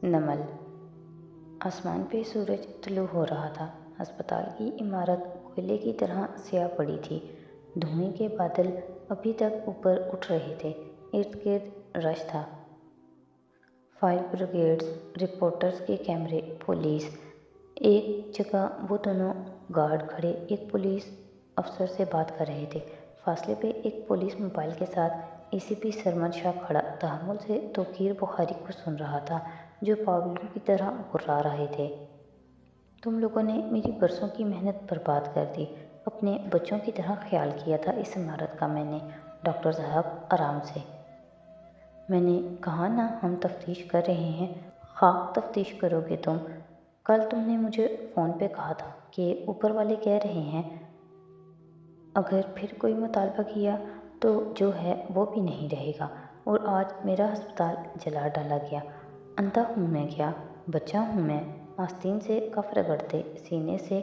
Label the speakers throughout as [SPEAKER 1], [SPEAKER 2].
[SPEAKER 1] نمل۔ آسمان پہ سورج طلوع ہو رہا تھا۔ ہسپتال کی عمارت کوئلے کی طرح سیاہ پڑی تھی۔ دھوئیں کے بادل ابھی تک اوپر اٹھ رہے تھے۔ ارد گرد رش تھا، فائر بریگیڈز، رپورٹرز کے کیمرے، پولیس۔ ایک جگہ وہ دونوں گارڈ کھڑے ایک پولیس افسر سے بات کر رہے تھے۔ فاصلے پہ ایک پولیس موبائل کے ساتھ اے سی پی سرمد شاہ کھڑا تحمل سے توقیر بخاری کو سن رہا تھا جو پاگلوں کی طرح گھرا رہے تھے۔ تم لوگوں نے میری برسوں کی محنت برباد کر دی۔ اپنے بچوں کی طرح خیال کیا تھا اس عمارت کا میں نے۔ ڈاکٹر صاحب آرام سے۔ میں نے کہا نا ہم تفتیش کر رہے ہیں۔ خاک تفتیش کرو گے تم؟ کل تم نے مجھے فون پہ کہا تھا کہ اوپر والے کہہ رہے ہیں اگر پھر کوئی مطالبہ کیا تو جو ہے وہ بھی نہیں رہے گا، اور آج میرا ہسپتال جلا ڈالا گیا۔ اندھا ہوں میں کیا؟ بچہ ہوں میں؟ آستین سے کف رگڑتے، سینے سے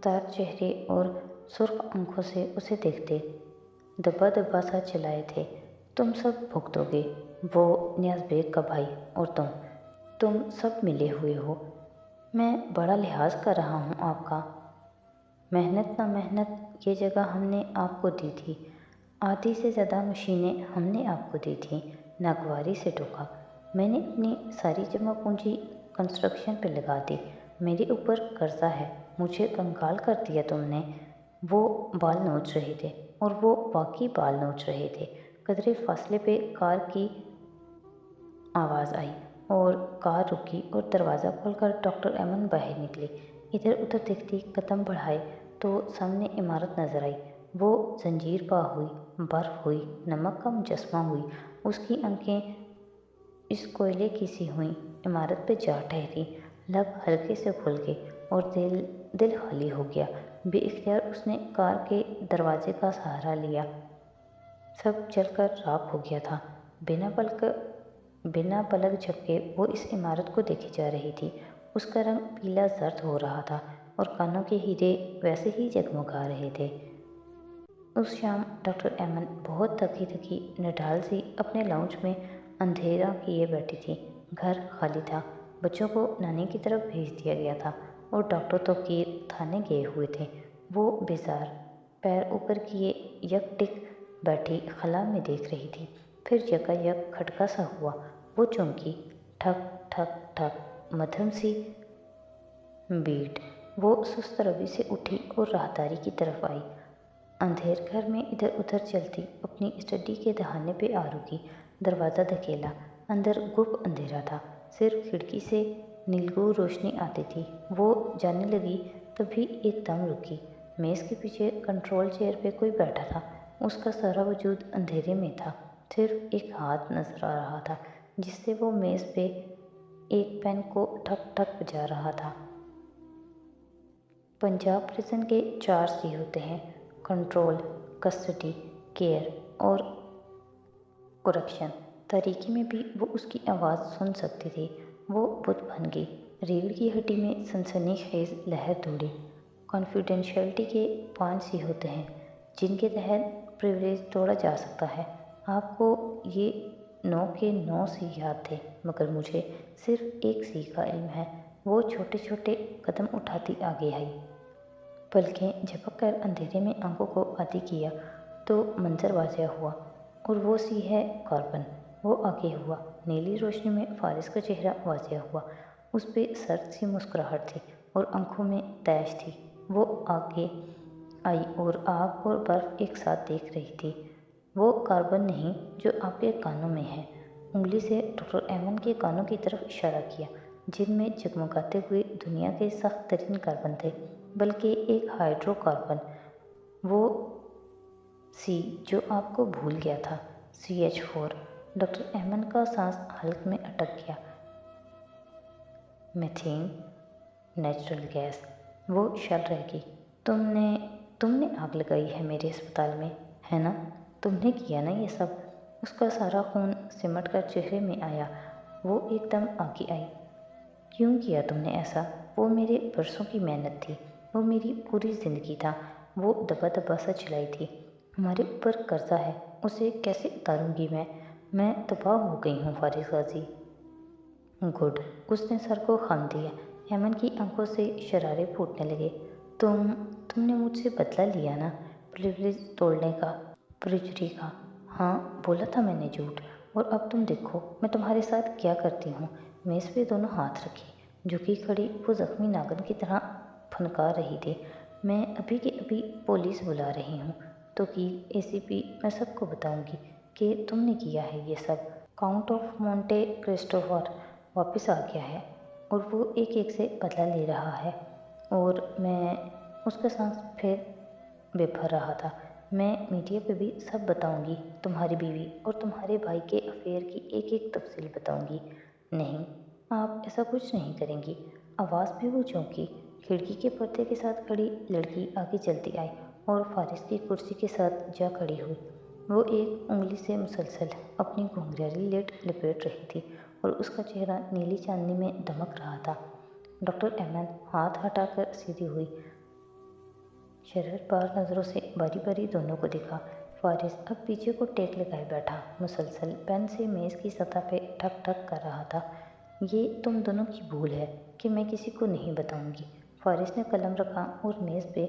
[SPEAKER 1] تر چہرے اور سرخ آنکھوں سے اسے دیکھتے دبا دبا سا چلائے تھے۔ تم سب بھگتو گے، وہ نیاز بیگ کا بھائی اور تم سب ملے ہوئے ہو۔ میں بڑا لحاظ کر رہا ہوں آپ کا۔ محنت نہ محنت یہ جگہ ہم نے آپ کو دی تھی، آدھی سے زیادہ مشینیں ہم نے آپ کو دی تھیں۔ ناگواری سے ٹوکا۔ میں نے اپنی ساری جمع پونجی کنسٹرکشن پہ لگا دی۔ میرے اوپر قرضہ ہے، مجھے کنگال کر دیا تم نے۔ وہ بال نوچ رہے تھے، اور وہ واقعی بال نوچ رہے تھے۔ قدرے فاصلے پہ کار کی آواز آئی اور کار رکی اور دروازہ کھول کر ڈاکٹر ایمن باہر نکلے۔ ادھر ادھر دیکھتی قدم بڑھائے تو سامنے عمارت نظر آئی۔ وہ زنجیر پا ہوئی، برف ہوئی، نمک کا مجسمہ ہوئی۔ اس کی آنکھیں اس کوئلے کی سی ہوئیں، عمارت پہ جا ٹھہری۔ لب ہلکے سے کھل گئے اور دل خالی ہو گیا۔ بے اختیار اس نے کار کے دروازے کا سہارا لیا۔ سب جل کر راکھ ہو گیا تھا۔ بنا پلک جھپکے وہ اس عمارت کو دیکھی جا رہی تھی۔ اس کا رنگ پیلا زرد ہو رہا تھا اور کانوں کے ہیرے ویسے ہی جگمگا رہے تھے۔ اس شام ڈاکٹر ایمن بہت تھکی نڈھال سی اپنے لاؤنج میں اندھیرا کیے بیٹھی تھی۔ گھر خالی تھا، بچوں کو نانی کی طرف بھیج دیا گیا تھا اور ڈاکٹر توقیر تھانے گئے ہوئے تھے۔ وہ بیزار پیر اوپر کیے یک ٹک بیٹھی خلا میں دیکھ رہی تھی۔ پھر یکا یک کھٹکا سا ہوا، وہ چونکی، ٹھک ٹھک ٹھک، مدھم سی بیٹ۔ وہ سست روی سے اٹھی اور راہداری کی طرف آئی۔ اندھیر گھر میں ادھر ادھر چلتی اپنی اسٹڈی کے دہانے پہ آ رکی۔ دروازہ دھکیلا۔ اندر گپ اندھیرا تھا، صرف کھڑکی سے نیلگوں روشنی آتی تھی۔ وہ جانے لگی تبھی ایک دم رکی۔ میز کے پیچھے کنٹرول چیئر پہ کوئی بیٹھا تھا۔ اس کا سارا وجود اندھیرے میں تھا، صرف ایک ہاتھ نظر آ رہا تھا جس سے وہ میز پہ ایک پین کو ٹھک ٹھک بجا رہا تھا۔ پنجاب پریزن کے 4 سی ہوتے ہیں: کنٹرول، کسٹڈی، کیئر اور کرکشن۔ تاریکی میں بھی وہ اس کی آواز سن سکتی تھی۔ وہ بت بن گئی۔ ریڑھ کی ہڈی میں سنسنی خیز لہر دوڑی۔ کانفیڈینشیلٹی کے 5 سی ہوتے ہیں جن کے تحت پریویلیج توڑا جا سکتا ہے۔ آپ کو یہ 9 کے 9 سی یاد تھے، مگر مجھے صرف 1 سی کا علم ہے۔ وہ چھوٹے چھوٹے قدم اٹھاتی آگے آئی۔ پلکیں جھپک کر اندھیرے میں آنکھوں کو عادی کیا تو منظر واضح ہوا، اور وہ سی ہے کاربن۔ وہ آگے ہوا۔ نیلی روشنی میں فارس کا چہرہ واضح ہوا۔ اس پہ سرد سی مسکراہٹ تھی اور آنکھوں میں تیش تھی۔ وہ آگے آئی اور آگ اور برف ایک ساتھ دیکھ رہی تھی۔ وہ کاربن نہیں جو آپ کے کانوں میں ہے۔ انگلی سے ڈاکٹر ایمن کے کانوں کی طرف اشارہ کیا جن میں جگمگاتے ہوئے دنیا کے سخت ترین کاربن تھے، بلکہ ایک ہائیڈرو کاربن، وہ سی جو آپ کو بھول گیا تھا، CH4۔ ڈاکٹر ایمن کا سانس حلق میں اٹک گیا۔ Methane, natural gas. وہ شل رہ گئی۔ تم نے آگ لگائی ہے میرے ہسپتال میں، ہے نا؟ تم نے کیا نا یہ سب؟ اس کا سارا خون سمٹ کر چہرے میں آیا۔ وہ ایک دم آگے آئی۔ کیوں کیا تم نے ایسا؟ وہ میرے برسوں کی محنت تھی، وہ میری پوری زندگی تھا۔ وہ دبا دبا سا چلائی تھی۔ ہمارے اوپر قرضہ ہے، اسے کیسے اتاروں گی میں تباہ ہو گئی ہوں فارس غازی۔ गुड। उसने सर को खम दिया। ऐमन की आंखों से शरारे फूटने लगे। तुमने मुझसे बदला लिया ना, प्रिविलेज तोड़ने का, परजुरी का। हाँ, बोला था मैंने झूठ। और अब तुम देखो मैं तुम्हारे साथ क्या करती हूँ। मेज़ पे दोनों हाथ रखे झुकी खड़ी वो जख्मी नागिन की तरह फनकार रही थी। मैं अभी के अभी पुलिस बुला रही हूँ तो कि एसीपी, मैं सबको बताऊंगी कि तुमने किया है ये सब। काउंट ऑफ मोंटे क्रिस्टोफर वापस आ गया है और वो एक एक से बदला ले रहा है। और मैं उसका सांस फिर बेभर रहा था। मैं मीडिया पे भी सब बताऊंगी, तुम्हारी बीवी और तुम्हारे भाई के अफेयर की एक एक तफसील बताऊंगी। नहीं, आप ऐसा कुछ नहीं करेंगी। आवाज़ भी वो चौंकी। खिड़की के पर्दे के साथ खड़ी लड़की आगे चलती आई और फारिस की कुर्सी के साथ जा खड़ी हुई। वो एक उंगली से मुसलसल अपनी घुंघराली लेट लपेट रही थी और उसका चेहरा नीली चांदनी में दमक रहा था। डॉक्टर एमन हाथ हटाकर सीधी हुई, शरर पार नज़रों से बारी बारी दोनों को देखा। फारिस अब पीछे को टेक लगाए बैठा मुसलसल पेन से मेज़ की सतह पे ठक ठक कर रहा था। ये तुम दोनों की भूल है कि मैं किसी को नहीं बताऊंगी। फारिस ने कलम रखा और मेज़ पे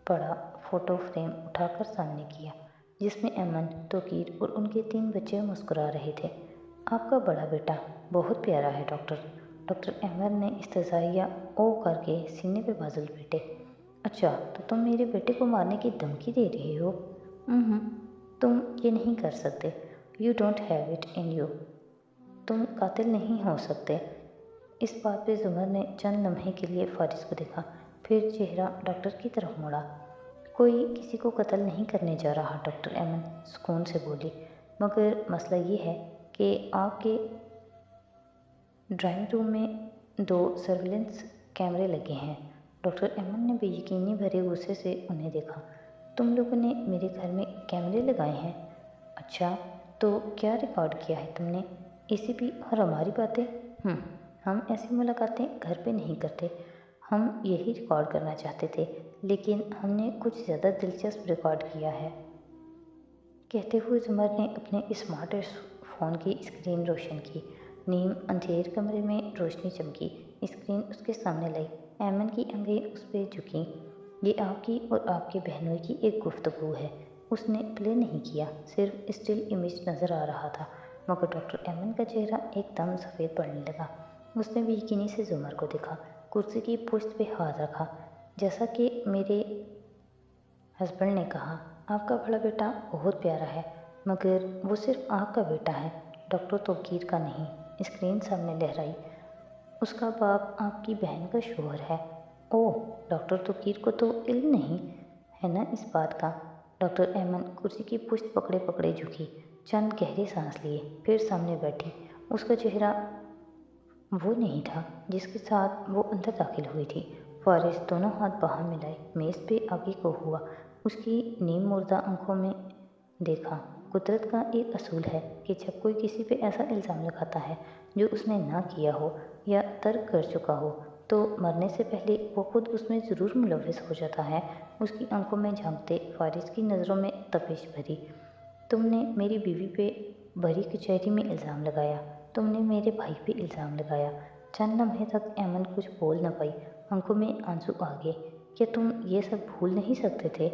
[SPEAKER 1] पड़ा फोटो फ्रेम उठाकर सामने किया, जिसमें एमन, तोकीर और उनके 3 बच्चे मुस्कुरा रहे थे। आपका बड़ा बेटा बहुत प्यारा है डॉक्टर। डॉक्टर एमन ने इस्तज़ाइया ओ करके सीने पे बाजू लपेटे। अच्छा, तो तुम मेरे बेटे को मारने की धमकी दे रहे हो? उम्म, तुम ये नहीं कर सकते। You don't have it in you. तुम कातिल नहीं हो सकते। इस बात पे जुमर ने चंद लम्हे के लिए फारिस को देखा, फिर चेहरा डॉक्टर की तरफ मुड़ा। कोई किसी को कत्ल नहीं करने जा रहा, डॉक्टर एमन सुकून से बोली। मगर मसला ये है कि आपके ड्राइंग रूम में 2 सर्विलेंस कैमरे लगे हैं। डॉक्टर एमन ने बेयकीनी भरे गुस्से से उन्हें देखा। तुम लोगों ने मेरे घर में कैमरे लगाए हैं? अच्छा, तो क्या रिकॉर्ड किया है तुमने? एसीपी और हमारी बातें? हम ऐसी मुलाकातें घर पे नहीं करते। हम यही रिकॉर्ड करना चाहते थे, लेकिन हमने कुछ ज़्यादा दिलचस्प रिकॉर्ड किया है। कहते हुए जुमर ने अपने स्मार्ट फ़ोन की स्क्रीन रोशन की। नीम अंधेर कमरे में रोशनी चमकी। स्क्रीन उसके सामने लाई। ऐमन की आंखें उस पर झुकीं। ये आपकी और आपके बहनोई की एक गुफ्तगू है। उसने प्ले नहीं किया, सिर्फ स्टिल इमेज नज़र आ रहा था। मगर डॉक्टर ऐमन का चेहरा एकदम सफ़ेद पड़ने लगा। उसने बेयकीनी से जुमर को देखा, कुर्सी की पुश्त पे हाथ रखा। जैसा कि मेरे हस्बैंड ने कहा, आपका बड़ा बेटा बहुत प्यारा है, मगर वो सिर्फ आपका बेटा है, डॉक्टर तौकीर का नहीं। स्क्रीन सामने लहराई। उसका बाप आपकी बहन का शोहर है। ओह, डॉक्टर तौकीर को तो इल्म नहीं है ना इस बात का? डॉक्टर ऐमन कुर्सी की पुश्त पकड़े पकड़े झुकी, चंद गहरे सांस लिए, फिर सामने बैठी। उसका चेहरा वो नहीं था जिसके साथ वो अंदर दाखिल हुई थी। फारिस दोनों हाथ बाहर मिलाए मेज़ पे आगे को हुआ, उसकी नीम मुर्दा आंखों में देखा। कुदरत का एक असूल है कि जब कोई किसी पे ऐसा इल्ज़ाम लगाता है जो उसने ना किया हो या तर्क कर चुका हो, तो मरने से पहले वो खुद उसमें ज़रूर मुलव्वस हो जाता है। उसकी आंखों में झांकते फारिस की नज़रों में तपिश भरी। तुमने मेरी बीवी पे बड़ी कचहरी में इल्ज़ाम लगाया, तुमने मेरे भाई पे इल्ज़ाम लगाया। चंद लम्हे तक ऐमन कुछ बोल न पाई, आंखों में आंसू आ गए। क्या तुम ये सब भूल नहीं सकते थे?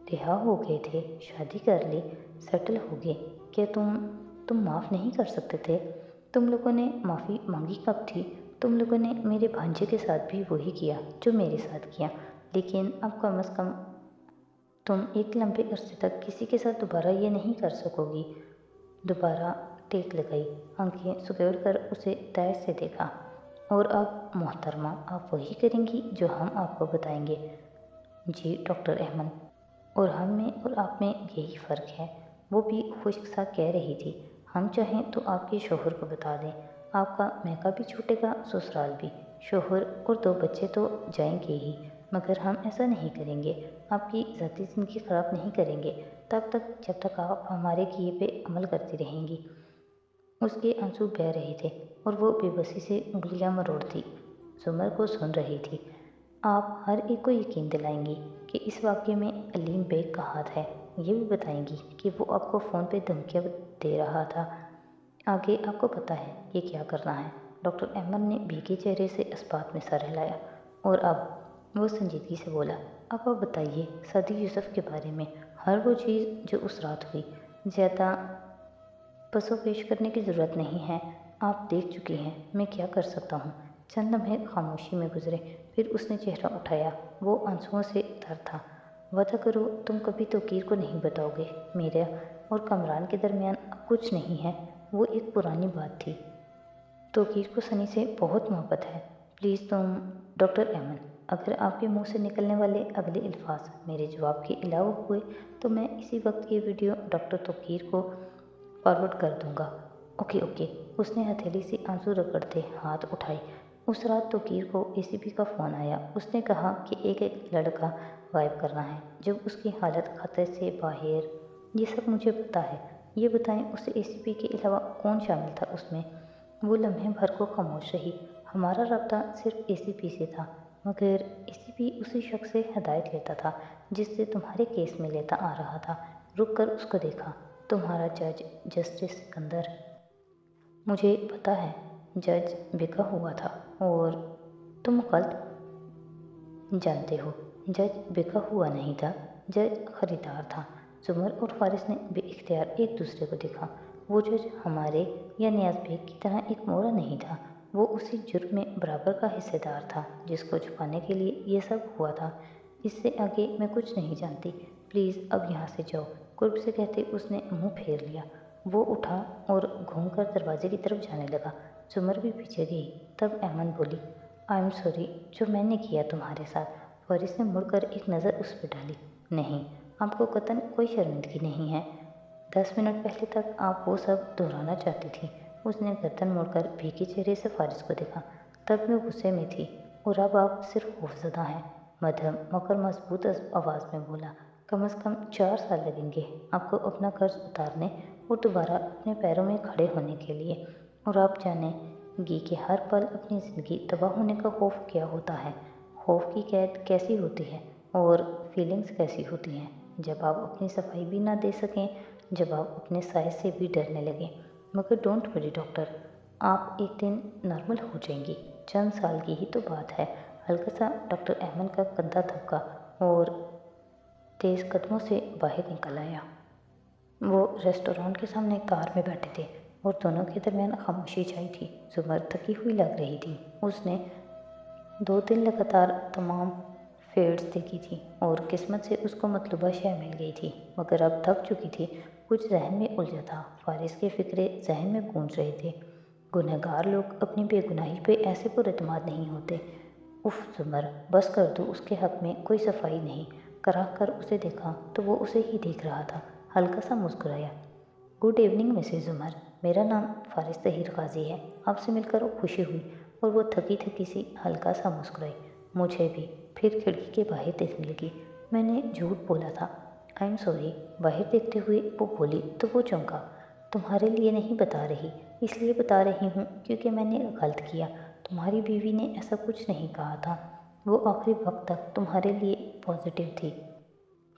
[SPEAKER 1] रिहा हो गए थे, शादी कर ली, सेटल हो गए। क्या तुम माफ़ नहीं कर सकते थे? तुम लोगों ने माफ़ी मांगी कब थी? तुम लोगों ने मेरे भांजे के साथ भी वही किया जो मेरे साथ किया, लेकिन अब कम अज़ कम तुम एक लंबे अरसे तक किसी के साथ दोबारा ये नहीं कर सकोगी। दोबारा टेक लगाई, आंखें सुखेड़ कर उसे तय से देखा। और अब मोहतरमा, आप वही करेंगी जो हम आपको बताएंगे? जी डॉक्टर अहमद, और हम में और आप में यही फ़र्क है। वो भी खुश्क सा कह रही थी। हम चाहें तो आपके शोहर को बता दें, आपका मैका भी छूटेगा, ससुराल भी। शोहर और 2 बच्चे तो जाएंगे ही, मगर हम ऐसा नहीं करेंगे, आपकी ज़ाती ज़िंदगी ख़राब नहीं करेंगे तब तक जब तक आप हमारे किए पे अमल करती रहेंगी। उसके आंसू बह रहे थे और वो बेबसी से उंगलियां मरोड़ती जुमर को सुन रही थी। आप हर एक को यकीन दिलाएंगी कि इस वाक़े में अलीम बेग का हाथ है। ये भी बताएंगी कि वो आपको फ़ोन पे धमकियाँ दे रहा था। आगे आपको पता है ये क्या करना है। डॉक्टर अहमद ने भीगे चेहरे से इस बात में सर हिलाया। और अब वो संजीदगी से बोला, अब आप बताइए सादी यूसुफ के बारे में, हर वो चीज़ जो उस रात हुई। ज़्यादा पसोपेश करने की ज़रूरत नहीं है, आप देख चुकी हैं, मैं क्या कर सकता हूँ। चंद लम्हे खामोशी में गुजरे, फिर उसने चेहरा उठाया, वो आंसुओं से तर था। वादा करो तुम कभी तौकीर को नहीं बताओगे। मेरा और कमरान के दरमियान अब कुछ नहीं है, वो एक पुरानी बात थी। तौकीर को सनी से बहुत मोहब्बत है, प्लीज़ तुम। डॉक्टर अहमद, अगर आपके मुंह से निकलने वाले अगले अल्फाज मेरे जवाब के अलावा हुए तो मैं इसी वक्त ये वीडियो डॉक्टर तौकीर को फॉरवर्ड कर दूंगा। Okay okay. उसने हथेली से आंसू रगड़ते हाथ उठाए। उस रात तौकीर को एसीपी का फ़ोन आया। उसने कहा कि एक लड़का गायब करना है। जब उसकी हालत खतरे से बाहर, ये सब मुझे पता है। ये बताएं उस एसीपी के अलावा कौन शामिल था उसमें। वो लम्हे भर को खामोश रही। हमारा रब्ता सिर्फ एसीपी से था, मगर एसीपी उसी शख्स से हदायत लेता था जिससे तुम्हारे केस में लेता आ रहा था। रुक कर उसको देखा, तुम्हारा जज जस्टिस सिकंदर। मुझे पता है, जज बिका हुआ था और तुम गलत जानते हो। जज बिका हुआ नहीं था, जज खरीदार था। जुमर और फारिस ने बेइख्तियार एक दूसरे को देखा। वो जज हमारे या नियाज बेग की तरह एक मोरा नहीं था, वो उसी जुर्म में बराबर का हिस्सेदार था जिसको छुपाने के लिए ये सब हुआ था। इससे आगे मैं कुछ नहीं जानती, प्लीज़ अब यहाँ से जाओ। कुर्ब से कहते उसने मुंह फेर लिया। वो उठा और घूमकर दरवाजे की तरफ जाने लगा। जुमर भी पीछे गई। तब अहमद बोली, आई एम सॉरी जो मैंने किया तुम्हारे साथ। फारिस ने मुड़कर एक नज़र उस पर डाली। नहीं, आपको कतन कोई शर्मिंदगी नहीं है। 10 मिनट पहले तक आप वो सब दोहराना चाहती थी। उसने गर्दन मोड़कर भीगे चेहरे से फारिस को देखा। तब मैं गुस्से में थी और अब आप सिर्फ खौफजदा हैं। मध्यम मगर मजबूत आवाज़ में बोला, कम से कम 4 साल लगेंगे आपको अपना कर्ज उतारने और दोबारा अपने पैरों में खड़े होने के लिए। और आप जानेंगी कि हर पल अपनी ज़िंदगी तबाह होने का खौफ क्या होता है। खौफ की कैद कैसी होती है और फीलिंग्स कैसी होती हैं जब आप अपनी सफाई भी ना दे सकें, जब आप अपने साइज से भी डरने लगें। मगर डोंट वरी डॉक्टर, आप एक दिन नॉर्मल हो जाएंगी। चंद साल की ही तो बात है। हल्का सा डॉक्टर अहमद का कंधा थपका और तेज़ कदमों से बाहर निकल आया। वो रेस्टोरेंट के सामने कार में बैठे थे और दोनों के दरमियान खामोशी छाई थी। जुमर थकी हुई लग रही थी। उसने 2 दिन लगातार तमाम फेड्स देखी थी और किस्मत से उसको मतलूबा शय मिल गई थी, मगर अब थक चुकी थी। कुछ जहन में उलझा था। फारिस के फिक्रे जहन में गूंज रहे थे। गुनहगार लोग अपनी बेगुनाही पे ऐसे पुरएतमाद नहीं होते। उफ जुमर, बस कर दो, उसके हक में कोई सफाई नहीं। करा कर उसे देखा तो वो उसे ही देख रहा था। हल्का सा मुस्कुराया। गुड इवनिंग मिसेज जुमर, मेरा नाम फारिस तहीर गाजी है। आपसे मिलकर खुशी हुई। और वो थकी थकी सी हल्का सा मुस्कुराई। मुझे भी। फिर खिड़की के बाहर देखने लगी। मैंने झूठ बोला था, आई एम सॉरी। बाहर देखते हुए वो बोली तो वो चौंका। तुम्हारे लिए नहीं बता रही, इसलिए बता रही हूँ क्योंकि मैंने गलत किया। तुम्हारी बीवी ने ऐसा कुछ नहीं कहा था। वो आखिरी वक्त तक तुम्हारे लिए पॉजिटिव थी।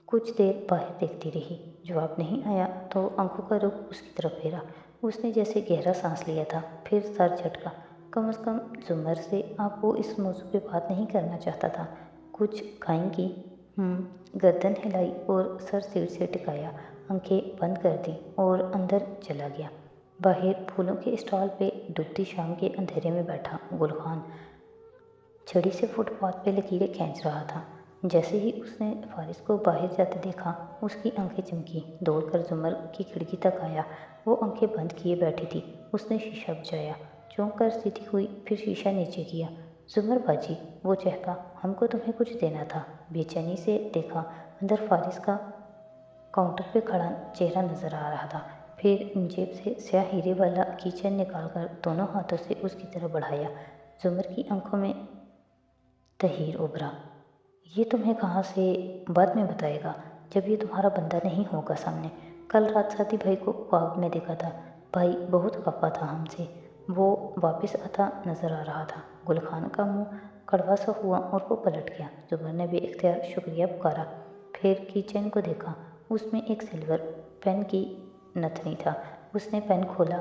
[SPEAKER 1] कुछ देर बाहर देखती रही। जवाब नहीं आया तो आंखों का रुख उसकी तरफ फेरा। उसने जैसे गहरा सांस लिया था, फिर सर झटका। कम से कम जुमर से आप वो इस मौजू पे बात नहीं करना चाहता था। कुछ खाएंगी? गर्दन हिलाई और सर सीट से टिकाया। आंखें बंद कर दी और अंदर चला गया। बाहर फूलों के स्टॉल पे डूबती शाम के अंधेरे में बैठा गुलखान छड़ी से फुटपाथ पे लकीरें खींच रहा था। जैसे ही उसने फारिस को बाहर जाते देखा, उसकी आंखें चमकी। दौड़कर जुमर की खिड़की तक आया। वो आंखें बंद किए बैठी थी। उसने शीशा बुझाया, चौंक कर सीधी हुई, फिर शीशा नीचे किया। जुमर बाजी, वो चहका, हमको तुम्हें कुछ देना था। बेचैनी से देखा। अंदर फारिस का काउंटर पे खड़ा चेहरा नजर आ रहा था। फिर जेब से स्याह हीरे वाला कीचेन निकालकर दोनों हाथों से उसकी तरफ बढ़ाया। जुमर की आंखों में तहीर उभरा। ये तुम्हें कहाँ से? बाद में बताएगा, जब ये तुम्हारा बंदा नहीं होगा सामने। कल रात साथी भाई को ख्वाब में देखा था। भाई बहुत खफा था हमसे। वो वापस आता नजर आ रहा था। गुलखान का मुंह कड़वा सा हुआ और वो पलट गया। जुमर ने बेइख्तियार शुक्रिया पुकारा। फिर किचन को देखा। उसमें एक सिल्वर पेन की नथनी था। उसने पेन खोला।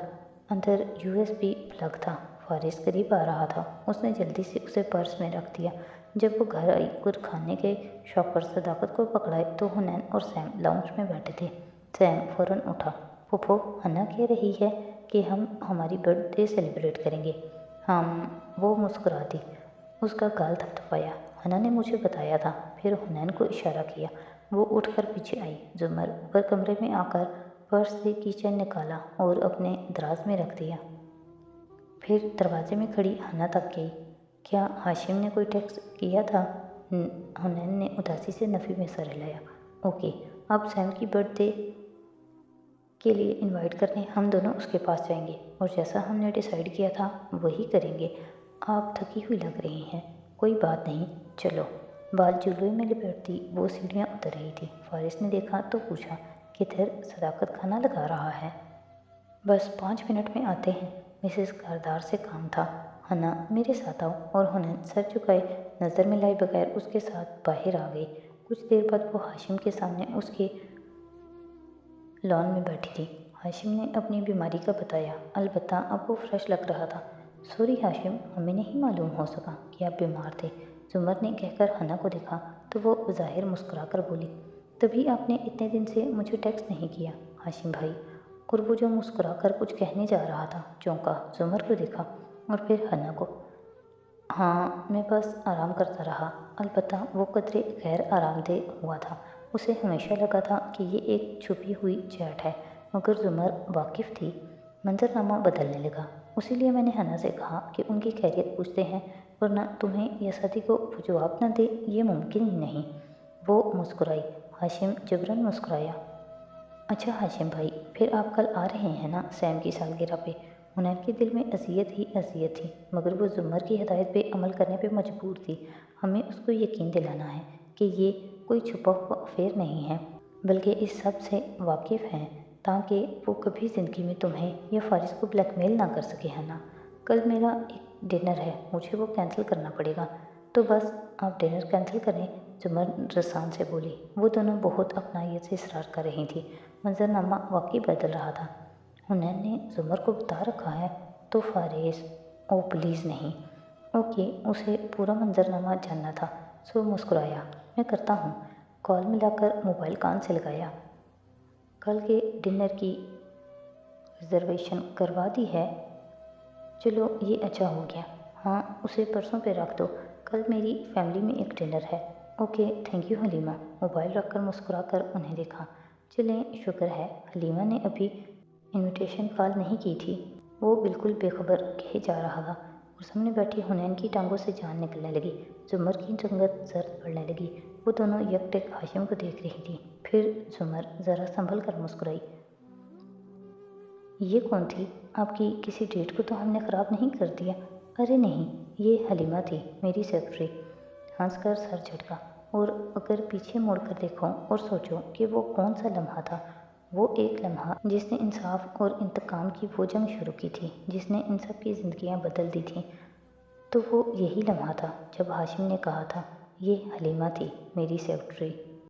[SPEAKER 1] अंदर USB प्लग था। فارس قریب آ رہا تھا۔ اس نے جلدی سے اسے پرس میں رکھ دیا۔ جب وہ گھر آئی اور کھانے کے شوق پر صداقت کو پکڑائے تو حنین اور سیم لاؤنج میں بیٹھے تھے۔ سیم فوراً اٹھا۔ پھوپھو، ہنا کہہ رہی ہے کہ ہم ہماری برتھ ڈے سیلیبریٹ کریں گے۔ وہ مسکرا دی۔ اس کا گال تھپتھپایا۔ ہنا نے مجھے بتایا تھا۔ پھر حنین کو اشارہ کیا۔ وہ اٹھ کر پیچھے آئی۔ زمر اوپر کمرے میں آ کر پرس سے کی چین نکالا اور اپنے دراز میں رکھ دیا۔ پھر دروازے میں کھڑی ہنا تک گئی۔ کیا ہاشم نے کوئی ٹیکسٹ کیا تھا؟ حنین نے اداسی سے نفی میں سر ہلایا۔ اوکے، اب سیم کی برتھ ڈے کے لیے انوائٹ کرنے ہم دونوں اس کے پاس جائیں گے اور جیسا ہم نے ڈیسائیڈ کیا تھا وہی کریں گے۔ آپ تھکی ہوئی لگ رہی ہیں۔ کوئی بات نہیں، چلو۔ بال جلوے میں لپیٹتی وہ سیڑھیاں اتر رہی تھی۔ فارس نے دیکھا تو پوچھا، کدھر صداقت کھانا لگا رہا ہے؟ بس 5 منٹ میں آتے ہیں، مسز کاردار سے کام تھا۔ ہنا، میرے ساتھ آؤ۔ اور حنین سر جھکائے نظر ملائے بغیر اس کے ساتھ باہر آ گئی۔ کچھ دیر بعد وہ ہاشم کے سامنے اس کے لان میں بیٹھی تھی۔ ہاشم نے اپنی بیماری کا بتایا، البتہ اب وہ فریش لگ رہا تھا۔ سوری ہاشم، ہمیں نہیں معلوم ہو سکا کہ آپ بیمار تھے، زمر نے کہہ کر ہنا کو دیکھا تو وہ بظاہر مسکرا کر بولی، تبھی آپ نے اتنے دن سے مجھے ٹیکسٹ نہیں کیا ہاشم بھائی۔ اور وہ جو مسکرا کر کچھ کہنے جا رہا تھا چونکا، زمر کو دیکھا اور پھر ہنا کو۔ ہاں، میں بس آرام کرتا رہا، البتہ وہ قدرے غیر آرام دہ ہوا تھا۔ اسے ہمیشہ لگا تھا کہ یہ ایک چھپی ہوئی چیٹ ہے، مگر زمر واقف تھی۔ منظرنامہ بدلنے لگا۔ اسی لیے میں نے ہنا سے کہا کہ ان کی خیریت پوچھتے ہیں، ورنہ تمہیں یا ساتھی کو وہ جواب نہ دے یہ ممکن ہی نہیں۔ وہ مسکرائی۔ ہاشم جبراً مسکرایا۔ اچھا ہاشم بھائی، پھر آپ کل آ رہے ہیں نا سیم کی سالگرہ پہ؟ حنین کے دل میں اذیت ہی اذیت تھی، مگر وہ زمر کی ہدایت پہ عمل کرنے پہ مجبور تھی۔ ہمیں اس کو یقین دلانا ہے کہ یہ کوئی چھپا ہوا افیئر نہیں ہے، بلکہ اس سب سے واقف ہیں، تاکہ وہ کبھی زندگی میں تمہیں یا فارس کو بلیک میل نہ کر سکے۔ ہے نا، کل میرا ایک ڈنر ہے، مجھے وہ کینسل کرنا پڑے گا۔ تو بس آپ ڈنر کینسل کریں، زمر رسان سے بولی۔ وہ دونوں بہت اپنائیت سے اصرار کر رہی تھیں۔ منظرنامہ واقعی بدل رہا تھا۔ حنین نے زمر کو بتا رکھا ہے تو فارس، او پلیز نہیں۔ اوکے، اسے پورا منظرنامہ جاننا تھا، سو مسکرایا۔ میں کرتا ہوں۔ کال ملا کر موبائل کان سے لگایا۔ کل کے ڈنر کی ریزرویشن کروا دی ہے؟ چلو یہ اچھا ہو گیا۔ ہاں، اسے پرسوں پہ رکھ دو، کل میری فیملی میں ایک ڈنر ہے۔ Okay, thank you Halima. Mobile رکھ کر مسکرا کر انہیں دیکھا۔ چلیں، شکر ہے حلیمہ نے ابھی انویٹیشن کال نہیں کی تھی۔ وہ بالکل بے خبر کہے جا رہا تھا اور سامنے بیٹھی حنین کی ٹانگوں سے جان نکلنے لگی۔ زمر کی رنگت زرد پڑنے لگی۔ وہ دونوں یک ٹک ہاشم کو دیکھ رہی تھی۔ پھر زمر ذرا سنبھل کر مسکرائی۔ یہ کون تھی؟ آپ کی کسی ڈیٹ کو تو ہم نے خراب نہیں کر دیا؟ ارے نہیں، یہ حلیمہ تھی، میری سیکرٹری۔ ہنس کر سر جھٹکا۔ اور اگر پیچھے مڑ کر دیکھو اور سوچو کہ وہ کون سا لمحہ تھا، وہ ایک لمحہ جس نے انصاف اور انتقام کی وہ جنگ شروع کی تھی، جس نے ان سب کی زندگیاں بدل دی تھیں، تو وہ یہی لمحہ تھا جب ہاشم نے کہا تھا، یہ حلیمہ تھی، میری سیکرٹری۔